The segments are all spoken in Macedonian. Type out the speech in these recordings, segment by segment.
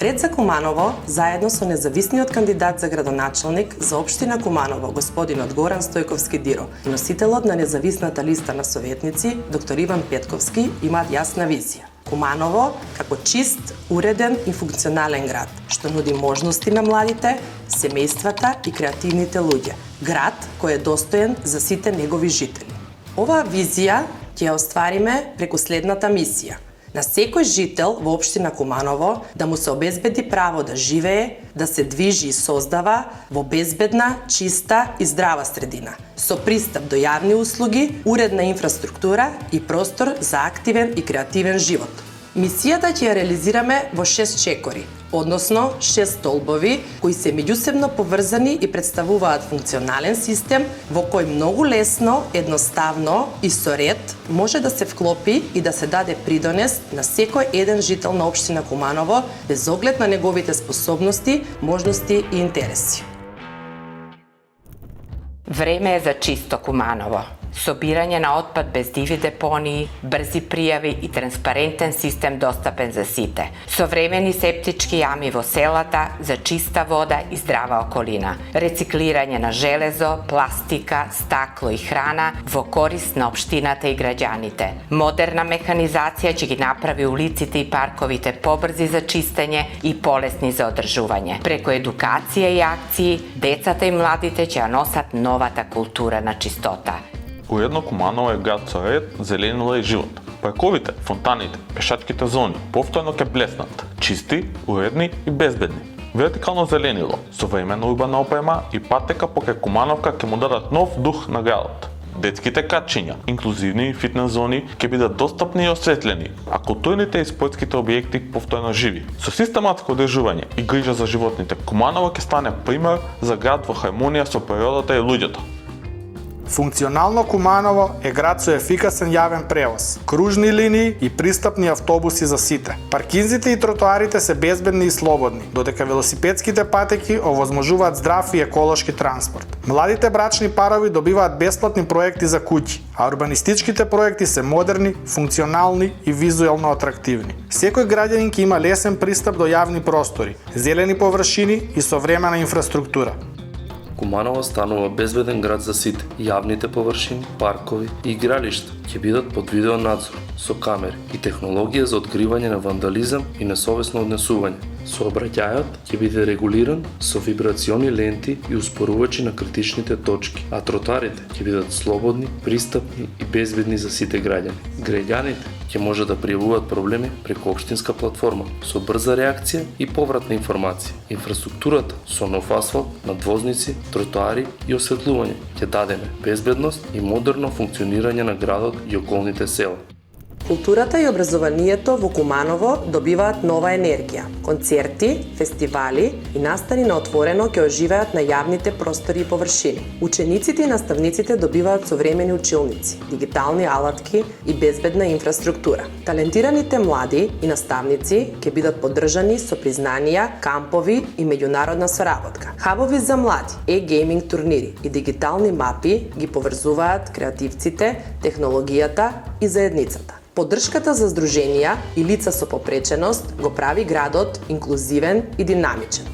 Ред за Куманово, заедно со независниот кандидат за градоначалник за општина Куманово, господинот Горан Стојковски Диро, и носителот на независната листа на советници, доктор Иван Петковски, имаат јасна визија. Куманово како чист, уреден и функционален град, што нуди можности на младите, семејствата и креативните луѓе. Град кој е достоен за сите негови жители. Оваа визија ќе ја оствариме преку следната мисија. На секој жител во општина Куманово да му се обезбеди право да живее, да се движи и создава во безбедна, чиста и здрава средина, со пристап до јавни услуги, уредна инфраструктура и простор за активен и креативен живот. Мисијата ќе ја реализираме во 6 чекори, односно 6 столбови кои се меѓусебно поврзани и представуваат функционален систем во кој многу лесно, едноставно и со ред може да се вклопи и да се даде придонес на секој еден жител на општина Куманово без оглед на неговите способности, можности и интереси. Време е за чисто Куманово. Собирање на отпад без диви депонии, брзи пријави и транспарентен систем достапен за сите. Современи септички јами во селата за чиста вода и здрава околина. Рециклирање на железо, пластика, стакло и храна во корист на општината и граѓаните. Модерна механизација ќе ги направи улиците и парковите побрзи за чистење и полесни за одржување. Преку едукација и акции, децата и младите ќе ја носат новата култура на чистота. Уедно Куманово е град со ред, зеленила и живот. Парковите, фонтаните, пешачките зони повторно ќе блеснат, чисти, уредни и безбедни. Вертикално зеленило, современа урбана опрема и патека покрај Кумановка ќе му дадат нов дух на градот. Детските качиња, инклузивни и фитнес зони ќе бидат достапни и осветлени, а културните и спортските објекти повторно живи. Со систематско одржување и грижа за животните, Куманово ќе стане пример за град во хармонија со природата и луѓето. Функционално Куманово е град со ефикасен јавен превоз, кружни линии и пристапни автобуси за сите. Паркинзите и тротоарите се безбедни и слободни, додека велосипедските патеки овозможуваат здрав и еколошки транспорт. Младите брачни парови добиваат бесплатни проекти за куќи, а урбанистичките проекти се модерни, функционални и визуелно атрактивни. Секој граѓанин ќе има лесен пристап до јавни простори, зелени површини и современа инфраструктура. Куманово станува безбеден град за сите. Јавните површини, паркови и игралишта ќе бидат под видеонадзор со камери и технологија за откривање на вандализам и несовесно однесување. Сообраќајот ќе биде регулиран со вибрациони ленти и успорувачи на критичните точки, а тротоарите ќе бидат слободни, пристапни и безбедни за сите граѓани. Граѓаните ќе може да пријавуваат проблеми преку општинска платформа со брза реакција и повратна информација. Инфраструктурата со нов асфалт, надвозници, тротоари и осветлување ќе дадеме безбедност и модерно функционирање на градот и околните села. Културата и образованието во Куманово добиваат нова енергија. Концерти, фестивали и настани на отворено ќе оживеат на јавните простори и површини. Учениците и наставниците добиваат современи училници, дигитални алатки и безбедна инфраструктура. Талентираните млади и наставници ќе бидат поддржани со признанија, кампови и меѓународна соработка. Хабови за млади, гейминг турнири и дигитални мапи ги поврзуваат креативците, технологијата и заедницата. Поддршката за здруженија и лица со попреченост го прави градот инклузивен и динамичен.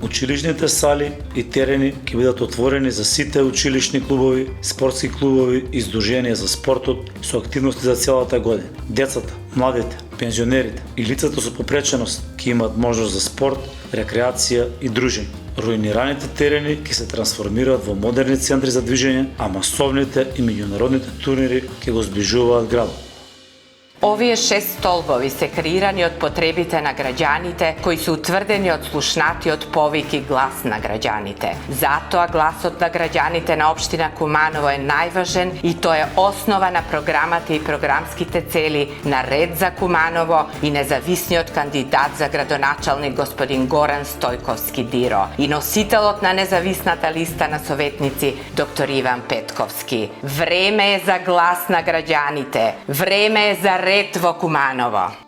Училишните сали и терени ќе бидат отворени за сите училишни клубови, спортски клубови и здруженија за спортот со активности за целата година. Децата, младите, пензионерите и лицата со попреченост ќе имаат можност за спорт, рекреација и дружење. Руинираните терени ќе се трансформираат во модерни центри за движење, а масовните и меѓународните турнири ќе го зближуваат градот. Овие 6 столбови се креирани од потребите на граѓаните кои се утврдени од слушнатиот повик и глас на граѓаните. Затоа гласот на граѓаните на општина Куманово е најважен и тоа е основа на програмата и програмските цели на Ред за Куманово и независниот кандидат за градоначалник господин Горан Стојковски Диро и носителот на независната листа на советници доктор Иван Петковски. Време е за глас на граѓаните. Време е за Ред во Куманово.